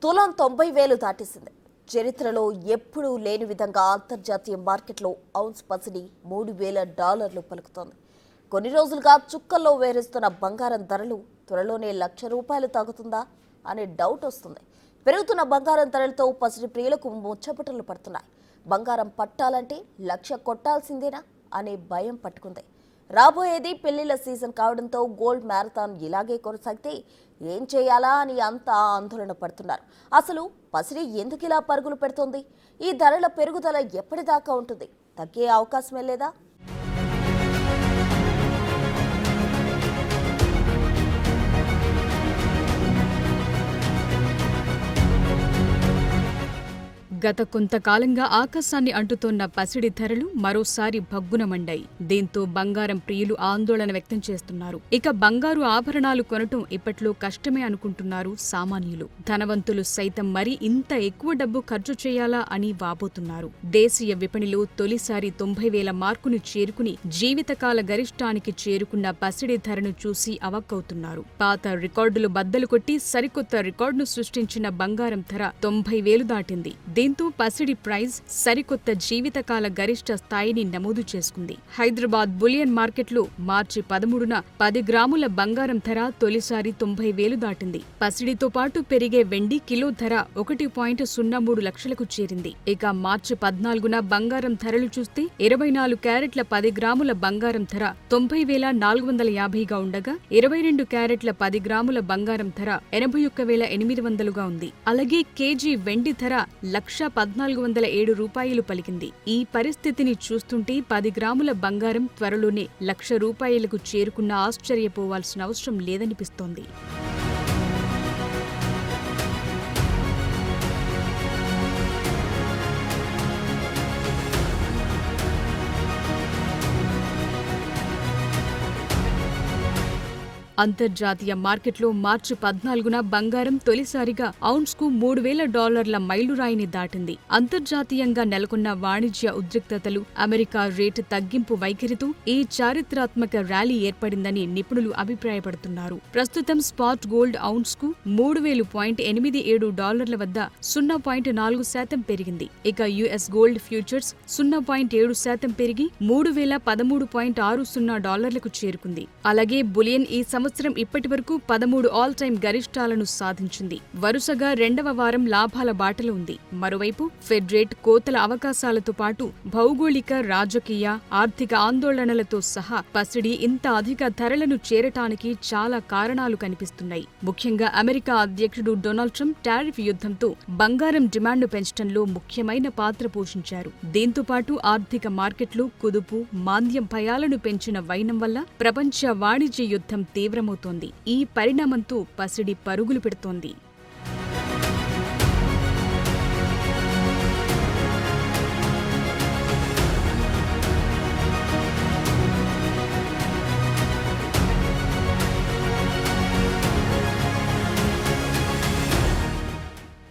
తులం 90,000 దాటేసింది. చరిత్రలో ఎప్పుడూ లేని విధంగా అంతర్జాతీయ మార్కెట్లో ఔన్స్ పసిడి $3,000 పలుకుతోంది. కొన్ని రోజులుగా చుక్కల్లో వేరేస్తున్న బంగారం ధరలు త్వరలోనే ₹1,00,000 తాగుతుందా అనే డౌట్ వస్తుంది. పెరుగుతున్న బంగారం ధరలతో పసిడి ప్రియులకు ముచ్చపటలు పడుతున్నాయి. బంగారం పట్టాలంటే 1,00,000 కొట్టాల్సిందేనా అనే భయం పట్టుకుంది. రాబోయేది పెళ్లిళ్ల సీజన్ కావడంతో గోల్డ్ మ్యారథాన్ ఇలాగే కొనసాగితే ఏం చేయాలా అని అంతా ఆందోళన పడుతున్నారు. అసలు పసిడి ఎందుకు ఇలా పరుగులు పెడుతోంది? ఈ ధరల పెరుగుదల ఎప్పటిదాకా ఉంటుంది? తగ్గే అవకాశమే లేదా? గత కొంతకాలంగా ఆకాశాన్ని అంటుతోన్న పసిడి ధరలు మరోసారి భగ్గున మండాయి. దీంతో బంగారం ప్రియులు ఆందోళన వ్యక్తం చేస్తున్నారు. ఇక బంగారు ఆభరణాలు కొనటం ఇప్పట్లో కష్టమే అనుకుంటున్నారు సామాన్యులు. ధనవంతులు సైతం మరీ ఇంత ఎక్కువ డబ్బు ఖర్చు చేయాలా అని వాపోతున్నారు. దేశీయ విపణిలో తొలిసారి 90,000 మార్కును చేరుకుని జీవితకాల గరిష్టానికి చేరుకున్న పసిడి ధరను చూసి అవక్కవుతున్నారు. పాత రికార్డులు బద్దలు కొట్టి సరికొత్త రికార్డును సృష్టించిన బంగారం ధర 90,000 దాటింది. దీంతో పసిడి ప్రైజ్ సరికొత్త జీవితకాల గరిష్ట స్థాయిని నమోదు చేసుకుంది. హైదరాబాద్ బులియన్ మార్కెట్లో మార్చి 13న 10 గ్రాముల బంగారం ధర తొలిసారి 90,000 దాటింది. పసిడితో పాటు పెరిగే వెండి కిలో ధర 1.03 లక్షలకు చేరింది. ఇక మార్చి 14న బంగారం ధరలు చూస్తే 24 క్యారెట్ల 10 గ్రాముల బంగారం ధర 90,450గా ఉండగా 22 క్యారెట్ల 10 గ్రాముల బంగారం ధర 81,800గా ఉంది. అలాగే కేజీ వెండి ధర ₹1,1407 పలికింది. ఈ పరిస్థితిని చూస్తుంటే 10 గ్రాముల బంగారం త్వరలోనే ₹1,00,000కు చేరుకున్న ఆశ్చర్యపోవాల్సిన అవసరం లేదనిపిస్తోంది. అంతర్జాతీయ మార్కెట్లో మార్చి 14న బంగారం తొలిసారిగా ఔన్స్కు $3,000 మైలురాయిని దాటింది. అంతర్జాతీయంగా నెలకొన్న వాణిజ్య ఉద్రిక్తతలు, అమెరికా రేటు తగ్గింపు వైఖరితో ఈ చారిత్రాత్మక ర్యాలీ ఏర్పడిందని నిపుణులు అభిప్రాయపడుతున్నారు. ప్రస్తుతం స్పాట్ గోల్డ్ ఔన్స్కు $3,087 వద్ద 0.4% పెరిగింది. ఇక యుఎస్ గోల్డ్ ఫ్యూచర్స్ 0.7% పెరిగి $3,013.60కు చేరుకుంది. అలాగే బులియన్ ఈ సంవత్సరం ఇప్పటి వరకు 13 ఆల్ టైమ్ గరిష్టాలను సాధించింది. వరుసగా రెండవ వారం లాభాల బాటలో ఉంది. మరోవైపు ఫెడ్ రేట్ కోతల అవకాశాలతో పాటు భౌగోళిక, రాజకీయ, ఆర్థిక ఆందోళనలతో సహా పసిడి ఇంత అధిక ధరలను చేరటానికి చాలా కారణాలు కనిపిస్తున్నాయి. ముఖ్యంగా అమెరికా అధ్యక్షుడు డొనాల్డ్ ట్రంప్ టారిఫ్ యుద్ధంతో బంగారం డిమాండ్ను పెంచడంలో ముఖ్యమైన పాత్ర పోషించారు. దీంతో పాటు ఆర్థిక మార్కెట్లు కుదుపు, మాంద్యం భయాలను పెంచిన వైనం వల్ల ప్రపంచ వాణిజ్య యుద్ధం తీవ్రమవుతోంది. ఈ పరిణామంతో పసిడి పరుగులు పెడుతోంది.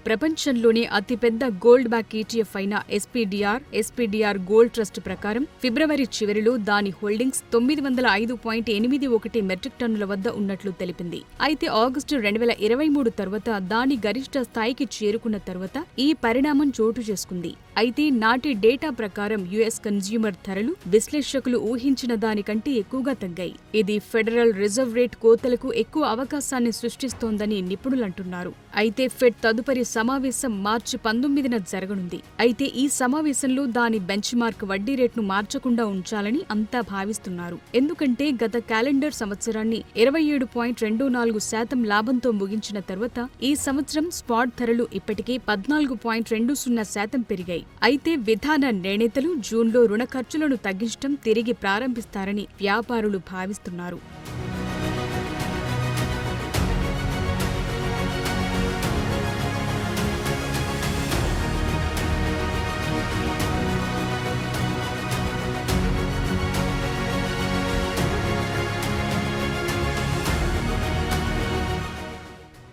ప్రపంచంలోనే అతిపెద్ద గోల్డ్ బ్యాక్ ఈటీఎఫ్ అయిన ఎస్పీడీఆర్ గోల్డ్ ట్రస్ట్ ప్రకారం ఫిబ్రవరి చివరిలో దాని హోల్డింగ్స్ 905.81 మెట్రిక్ టన్నుల వద్ద ఉన్నట్లు తెలిపింది. అయితే ఆగస్టు 2023 తర్వాత దాని గరిష్ట స్థాయికి చేరుకున్న తర్వాత ఈ పరిణామం చోటు చేసుకుంది. అయితే నాటి డేటా ప్రకారం యుఎస్ కన్స్యూమర్ ధరలు విశ్లేషకులు ఊహించిన దానికంటే ఎక్కువగా తగ్గాయి. ఇది ఫెడరల్ రిజర్వ్ రేట్ కోతలకు ఎక్కువ అవకాశాన్ని సృష్టిస్తోందని నిపుణులంటున్నారు. అయితే ఫెడ్ తదుపరి సమావేశం మార్చి 19న జరగనుంది. అయితే ఈ సమావేశంలో దాని బెంచ్ మార్క్ వడ్డీ రేట్ను మార్చకుండా ఉంచాలని అంతా భావిస్తున్నారు. ఎందుకంటే గత క్యాలెండర్ సంవత్సరాన్ని 27.24% లాభంతో ముగించిన తర్వాత ఈ సంవత్సరం స్పాట్ ధరలు ఇప్పటికే 14.20% పెరిగాయి. అయితే విధాన నిర్ణేతలు జూన్లో రుణ ఖర్చులను తగ్గించడం తిరిగి ప్రారంభిస్తారని వ్యాపారులు భావిస్తున్నారు.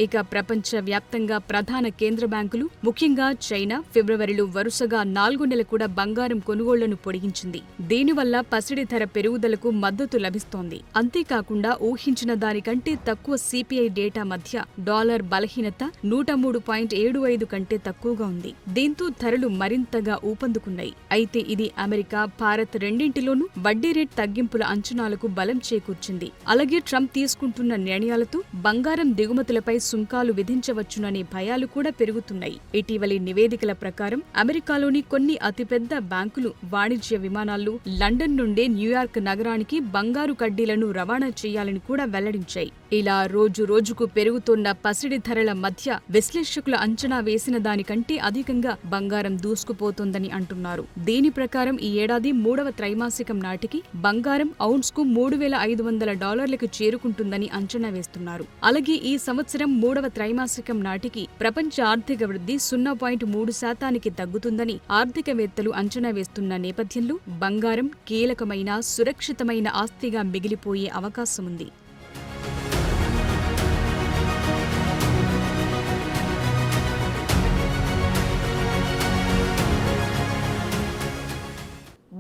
ఇక ప్రపంచ వ్యాప్తంగా ప్రధాన కేంద్ర బ్యాంకులు ముఖ్యంగా చైనా ఫిబ్రవరిలో వరుసగా 4 నెలలు కూడా బంగారం కొనుగోళ్లను పొడిగించింది. దీనివల్ల పసిడి ధర పెరుగుదలకు మద్దతు లభిస్తోంది. అంతేకాకుండా ఊహించిన దానికంటే తక్కువ సిపిఐ డేటా మధ్య డాలర్ బలహీనత 103.75 కంటే తక్కువగా ఉంది. దీంతో ధరలు మరింతగా ఊపందుకున్నాయి. అయితే ఇది అమెరికా, భారత్ రెండింటిలోనూ వడ్డీ రేట్ తగ్గింపుల అంచనాలకు బలం చేకూర్చింది. అలాగే ట్రంప్ తీసుకుంటున్న నిర్ణయాలతో బంగారం దిగుమతులపై సుంకాలు విధించవచ్చుననే భయాలు కూడా పెరుగుతున్నాయి. ఇటీవలి నివేదికల ప్రకారం అమెరికాలోని కొన్ని అతిపెద్ద బ్యాంకులు వాణిజ్య విమానాల్లో లండన్ నుండే న్యూయార్క్ నగరానికి బంగారు కడ్డీలను రవాణా చేయాలని కూడా వెల్లడించాయి. ఇలా రోజు రోజుకు పెరుగుతున్న పసిడి ధరల మధ్య విశ్లేషకుల అంచనా వేసిన దానికంటే అధికంగా బంగారం దూసుకుపోతోందని అంటున్నారు. దీని ప్రకారం ఈ ఏడాది 3వ త్రైమాసికం నాటికి బంగారం ఔన్స్కు $3,500లకు చేరుకుంటుందని అంచనా వేస్తున్నారు. అలాగే ఈ సంవత్సరం 3వ త్రైమాసికం నాటికి ప్రపంచ ఆర్థిక వృద్ధి 0.3% తగ్గుతుందని ఆర్థికవేత్తలు అంచనా వేస్తున్న నేపథ్యంలో బంగారం కీలకమైన సురక్షితమైన ఆస్తిగా మిగిలిపోయే అవకాశముంది.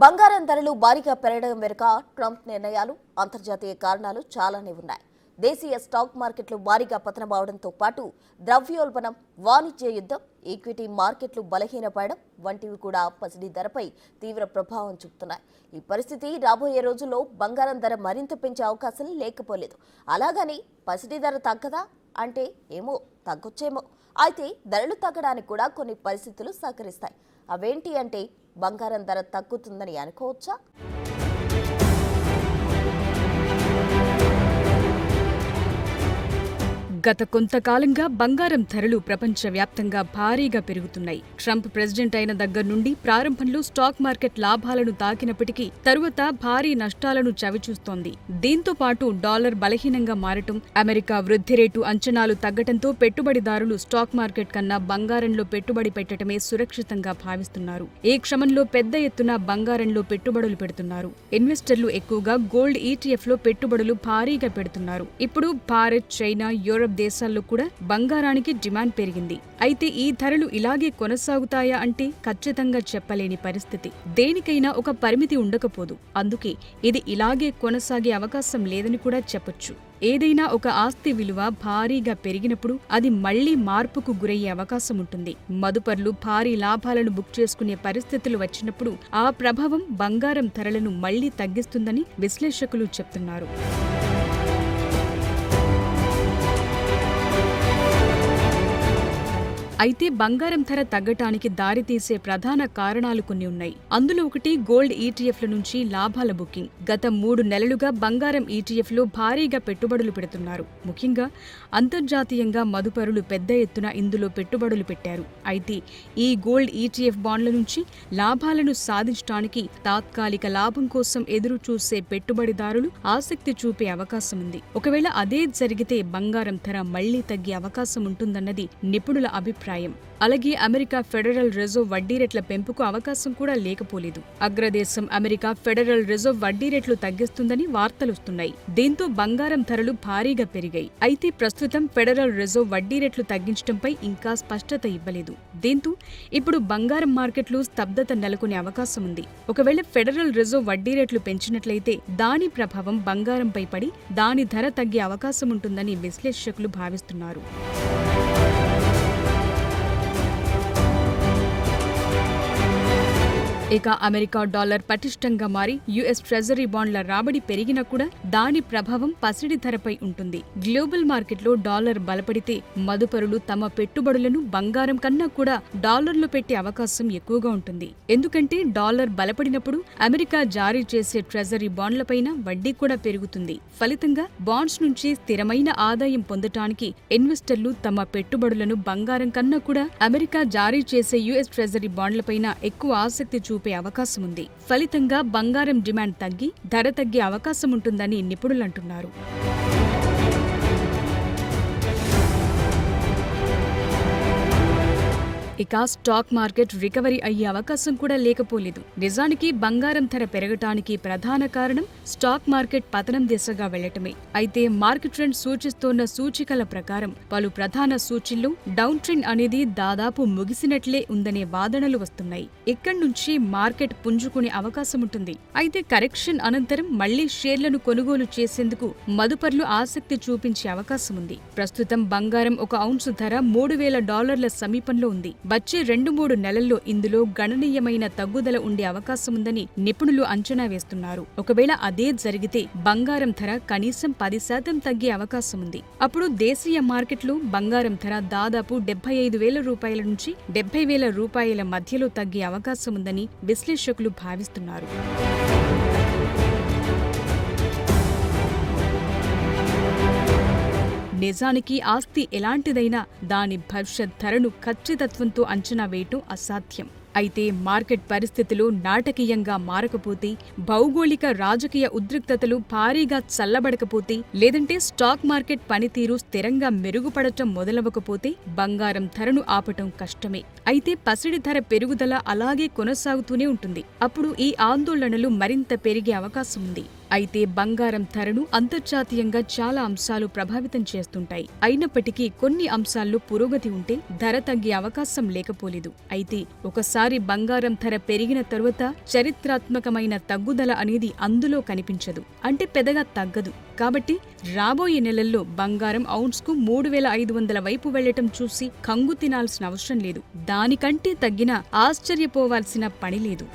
బంగారం ధరలు భారీగా పెరగడం వెనుక ట్రంప్ నిర్ణయాలు, అంతర్జాతీయ కారణాలు చాలానే ఉన్నాయి. దేశీయ స్టాక్ మార్కెట్లు భారీగా పతనమవడంతో పాటు ద్రవ్యోల్బణం, వాణిజ్య యుద్ధం, ఈక్విటీ మార్కెట్లు బలహీనపడడం వంటివి కూడా పసిడి ధరపై తీవ్ర ప్రభావం చూపుతున్నాయి. ఈ పరిస్థితి రాబోయే రోజుల్లో బంగారం ధర మరింత పెంచే అవకాశం లేకపోలేదు. అలాగని పసిడి ధర తగ్గదా అంటే ఏమో, తగ్గొచ్చేమో. అయితే ధరలు తగ్గడానికి కూడా కొన్ని పరిస్థితులు సహకరిస్తాయి. అవేంటి అంటే బంగారం ధర తగ్గుతుందని అనుకోవచ్చా? గత కొంతకాలంగా బంగారం ధరలు ప్రపంచవ్యాప్తంగా భారీగా పెరుగుతున్నాయి. ట్రంప్ ప్రెసిడెంట్ అయిన దగ్గర నుండి ప్రారంభంలో స్టాక్ మార్కెట్ లాభాలను తాకినప్పటికీ తరువాత భారీ నష్టాలను చవిచూస్తోంది. దీంతో పాటు డాలర్ బలహీనంగా మారటం, అమెరికా వృద్ధి రేటు అంచనాలు తగ్గటంతో పెట్టుబడిదారులు స్టాక్ మార్కెట్ కన్నా బంగారంలో పెట్టుబడి పెట్టడమే సురక్షితంగా భావిస్తున్నారు. ఈ క్రమంలో పెద్ద ఎత్తున బంగారంలో పెట్టుబడులు పెడుతున్నారు. ఇన్వెస్టర్లు ఎక్కువగా గోల్డ్ ఈటీఎఫ్లో పెట్టుబడులు భారీగా పెడుతున్నారు. ఇప్పుడు భారత్, చైనా, యూరప్ దేశాల్లో కూడా బంగారానికి డిమాండ్ పెరిగింది. అయితే ఈ ధరలు ఇలాగే కొనసాగుతాయా అంటే ఖచ్చితంగా చెప్పలేని పరిస్థితి. దేనికైనా ఒక పరిమితి ఉండకపోదు. అందుకే ఇది ఇలాగే కొనసాగే అవకాశం లేదని కూడా చెప్పొచ్చు. ఏదైనా ఒక ఆస్తి విలువ భారీగా పెరిగినప్పుడు అది మళ్లీ మార్పుకు గురయ్యే అవకాశం ఉంటుంది. మదుపర్లు భారీ లాభాలను బుక్ చేసుకునే పరిస్థితులు వచ్చినప్పుడు ఆ ప్రభావం బంగారం ధరలను మళ్లీ తగ్గిస్తుందని విశ్లేషకులు చెప్తున్నారు. అయితే బంగారం ధర తగ్గటానికి దారితీసే ప్రధాన కారణాలు కొన్ని ఉన్నాయి. అందులో ఒకటి గోల్డ్ ఈటీఎఫ్ల నుంచి లాభాల బుకింగ్. గత 3 నెలలుగా బంగారం ఈటీఎఫ్లో భారీగా పెట్టుబడులు పెడుతున్నారు. ముఖ్యంగా అంతర్జాతీయంగా మదుపరులు పెద్ద ఎత్తున ఇందులో పెట్టుబడులు పెట్టారు. అయితే ఈ గోల్డ్ ఈటీఎఫ్ బాండ్ల నుంచి లాభాలను సాధించడానికి తాత్కాలిక లాభం కోసం ఎదురు చూసే పెట్టుబడిదారులు ఆసక్తి చూపే అవకాశం ఉంది. ఒకవేళ అదే జరిగితే బంగారం ధర మళ్లీ తగ్గే అవకాశం ఉంటుందన్నది నిపుణుల అభిప్రాయం. అలాగే అమెరికా ఫెడరల్ రిజర్వ్ వడ్డీ రేట్ల పెంపుకు అవకాశం కూడా లేకపోలేదు. అగ్రదేశం అమెరికా ఫెడరల్ రిజర్వ్ వడ్డీ రేట్లు తగ్గిస్తుందని వార్తలొస్తున్నాయి. దీంతో బంగారం ధరలు భారీగా పెరిగాయి. అయితే ప్రస్తుతం ఫెడరల్ రిజర్వ్ వడ్డీ రేట్లు తగ్గించడంపై ఇంకా స్పష్టత ఇవ్వలేదు. దీంతో ఇప్పుడు బంగారం మార్కెట్లు స్తబ్దత నెలకొనే అవకాశం ఉంది. ఒకవేళ ఫెడరల్ రిజర్వ్ వడ్డీ రేట్లు పెంచినట్లయితే దాని ప్రభావం బంగారంపై పడి దాని ధర తగ్గే అవకాశం ఉంటుందని విశ్లేషకులు భావిస్తున్నారు. ఇక అమెరికా డాలర్ పటిష్టంగా మారి యుఎస్ ట్రెజరీ బాండ్ల రాబడి పెరిగినా కూడా దాని ప్రభావం పసిడి ధరపై ఉంటుంది. గ్లోబల్ మార్కెట్లో డాలర్ బలపడితే మదుపరులు తమ పెట్టుబడులను బంగారం కన్నా కూడా డాలర్లో పెట్టే అవకాశం ఎక్కువగా ఉంటుంది. ఎందుకంటే డాలర్ బలపడినప్పుడు అమెరికా జారీ చేసే ట్రెజరీ బాండ్లపైన వడ్డీ కూడా పెరుగుతుంది. ఫలితంగా బాండ్స్ నుంచి స్థిరమైన ఆదాయం పొందటానికి ఇన్వెస్టర్లు తమ పెట్టుబడులను బంగారం కన్నా కూడా అమెరికా జారీ చేసే యుఎస్ ట్రెజరీ బాండ్లపైన ఎక్కువ ఆసక్తి చూపే అవకాశం ఉంది. ఫలితంగా బంగారం డిమాండ్ తగ్గి ధర తగ్గే అవకాశం ఉంటుందని నిపుణులంటున్నారు. ఇక స్టాక్ మార్కెట్ రికవరీ అయ్యే అవకాశం కూడా లేకపోలేదు. నిజానికి బంగారం ధర పెరగటానికి ప్రధాన కారణం స్టాక్ మార్కెట్ పతనం దిశగా వెళ్లటమే. అయితే మార్కెట్ ట్రెండ్ సూచిస్తోన్న సూచికల ప్రకారం పలు ప్రధాన సూచీల్లో డౌన్ ట్రెండ్ అనేది దాదాపు ముగిసినట్లే ఉందనే వాదనలు వస్తున్నాయి. ఇక్కడి నుంచి మార్కెట్ పుంజుకునే అవకాశం ఉంటుంది. అయితే కరెక్షన్ అనంతరం మళ్లీ షేర్లను కొనుగోలు చేసేందుకు మదుపర్లు ఆసక్తి చూపించే అవకాశం ఉంది. ప్రస్తుతం బంగారం ఒక ఔన్సు ధర $3,000 సమీపంలో ఉంది. వచ్చే 2-3 నెలల్లో ఇందులో గణనీయమైన తగ్గుదల ఉండే అవకాశం ఉందని నిపుణులు అంచనా వేస్తున్నారు. ఒకవేళ అదే జరిగితే బంగారం ధర కనీసం 10% తగ్గే అవకాశం ఉంది. అప్పుడు దేశీయ మార్కెట్లో బంగారం ధర దాదాపు $75,000 నుంచి $70,000 మధ్యలో తగ్గే అవకాశం ఉందని విశ్లేషకులు భావిస్తున్నారు. నిజానికి ఆస్తి ఎలాంటిదైనా దాని భవిష్యత్ ధరను ఖచ్చితత్వంతో అంచనా వేయటం అసాధ్యం. అయితే మార్కెట్ పరిస్థితులు నాటకీయంగా మారకపోతే, భౌగోళిక రాజకీయ ఉద్రిక్తతలు భారీగా చల్లబడకపోతే, లేదంటే స్టాక్ మార్కెట్ పనితీరు స్థిరంగా మెరుగుపడటం మొదలవకపోతే బంగారం ధరను ఆపటం కష్టమే. అయితే పసిడి ధర పెరుగుదల అలాగే కొనసాగుతూనే ఉంటుంది. అప్పుడు ఈ ఆందోళనలు మరింత పెరిగే అవకాశం ఉంది. అయితే బంగారం ధరను అంతర్జాతీయంగా చాలా అంశాలు ప్రభావితం చేస్తుంటాయి. అయినప్పటికీ కొన్ని అంశాల్లో పురోగతి ఉంటే ధర తగ్గే అవకాశం లేకపోలేదు. అయితే ఒకసారి బంగారం ధర పెరిగిన తరువాత చరిత్రాత్మకమైన తగ్గుదల అనేది అందులో కనిపించదు. అంటే పెద్దగా తగ్గదు. కాబట్టి రాబోయే నెలల్లో బంగారం ఔన్స్కు 3,500 వైపు వెళ్లటం చూసి కంగు తినాల్సిన అవసరం లేదు. దానికంటే తగ్గినా ఆశ్చర్యపోవాల్సిన పని లేదు.